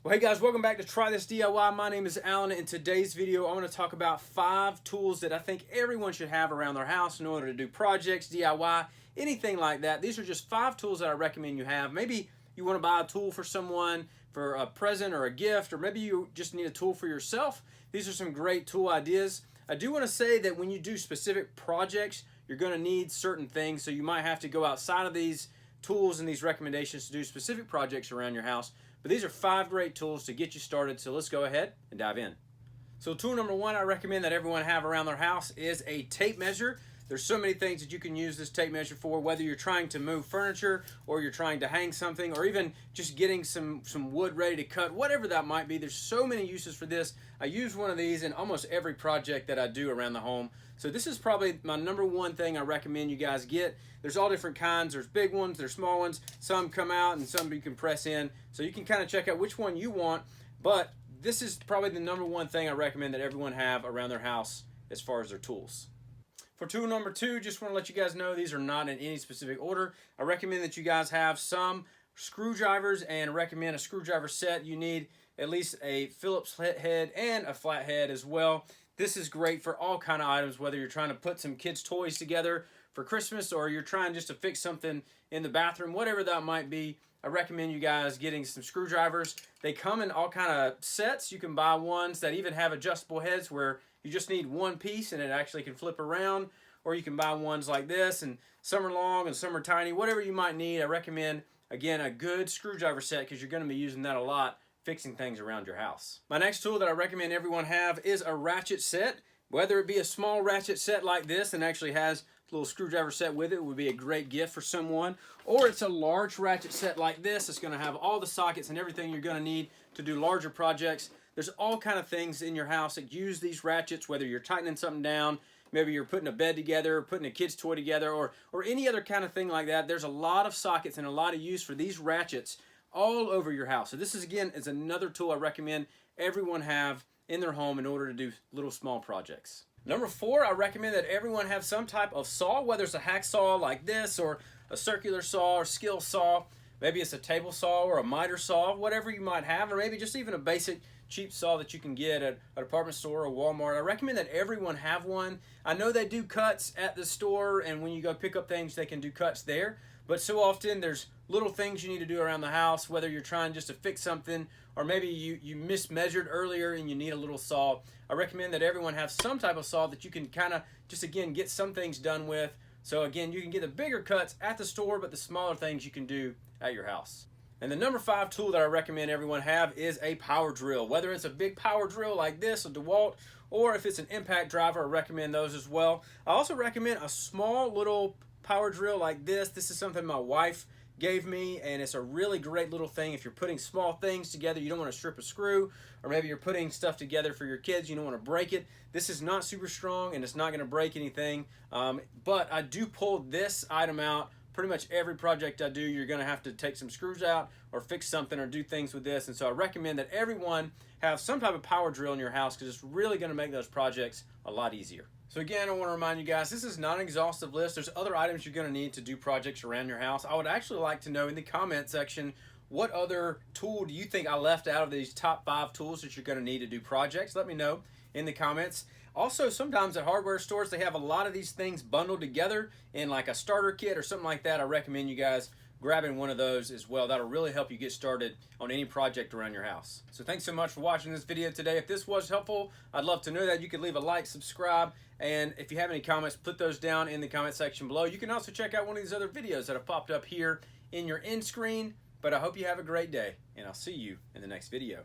Well, hey guys, welcome back to Try This DIY. My name is Alan. In today's video, I want to talk about 5 tools that I think everyone should have around their house in order to do projects, DIY, anything like that. These are just 5 tools that I recommend you have. Maybe you want to buy a tool for someone for a present or a gift, or maybe you just need a tool for yourself. These are some great tool ideas. I do want to say that when you do specific projects, you're going to need certain things, so you might have to go outside of these tools and these recommendations to do specific projects around your house. But these are 5 great tools to get you started, so let's go ahead and dive in. So tool number 1 I recommend that everyone have around their house is a tape measure. There's so many things that you can use this tape measure for, whether you're trying to move furniture or you're trying to hang something or even just getting some wood ready to cut, whatever that might be. There's so many uses for this. I use one of these in almost every project that I do around the home. So this is probably my number 1 thing I recommend you guys get. There's all different kinds. There's big ones, there's small ones. Some come out and some you can press in. So you can kind of check out which one you want. But this is probably the number 1 thing I recommend that everyone have around their house as far as their tools. For tool number 2, just want to let you guys know these are not in any specific order. I recommend that you guys have some screwdrivers and recommend a screwdriver set. You need at least a Phillips head and a flat head as well. This is great for all kind of items, whether you're trying to put some kids' toys together for Christmas or you're trying just to fix something in the bathroom, whatever that might be. I recommend you guys getting some screwdrivers. They come in all kind of sets. You can buy ones that even have adjustable heads where you just need one piece and it actually can flip around, or you can buy ones like this, and some are long and some are tiny. Whatever you might need, I recommend, again, a good screwdriver set because you're going to be using that a lot fixing things around your house. My next tool that I recommend everyone have is a ratchet set. Whether it be a small ratchet set like this and actually has a little screwdriver set with it, would be a great gift for someone, or it's a large ratchet set like this. It's going to have all the sockets and everything you're going to need to do larger projects. There's all kind of things in your house that use these ratchets, whether you're tightening something down, maybe you're putting a bed together, putting a kid's toy together, or any other kind of thing like that. There's a lot of sockets and a lot of use for these ratchets all over your house. So this is, again, is another tool I recommend everyone have in their home in order to do little small projects. Number 4, I recommend that everyone have some type of saw, whether it's a hacksaw like this or a circular saw or skill saw. Maybe it's a table saw or a miter saw, whatever you might have, or maybe just even a basic cheap saw that you can get at a department store or Walmart. I recommend that everyone have one. I know they do cuts at the store, and when you go pick up things, they can do cuts there. But so often there's little things you need to do around the house, whether you're trying just to fix something or maybe you mismeasured earlier and you need a little saw. I recommend that everyone have some type of saw that you can kind of just, again, get some things done with. So again, you can get the bigger cuts at the store, but the smaller things you can do at your house. And the number 5 tool that I recommend everyone have is a power drill. Whether it's a big power drill like this, a DeWalt, or if it's an impact driver, I recommend those as well. I also recommend a small little power drill like this. This is something my wife gave me, and it's a really great little thing if you're putting small things together. You don't want to strip a screw, or maybe you're putting stuff together for your kids, you don't want to break it. This is not super strong and it's not going to break anything, but I do pull this item out pretty much every project I do. You're going to have to take some screws out or fix something or do things with this, and so I recommend that everyone have some type of power drill in your house because it's really going to make those projects a lot easier. So again, I want to remind you guys, this is not an exhaustive list. There's other items you're going to need to do projects around your house. I would actually like to know in the comment section, what other tool do you think I left out of these top 5 tools that you're going to need to do projects? Let me know in the comments. Also, sometimes at hardware stores, they have a lot of these things bundled together in like a starter kit or something like that. I recommend you guys grabbing one of those as well. That'll really help you get started on any project around your house. So thanks so much for watching this video today. If this was helpful, I'd love to know that. You could leave a like, subscribe, and if you have any comments, put those down in the comment section below. You can also check out one of these other videos that have popped up here in your end screen. But I hope you have a great day, and I'll see you in the next video.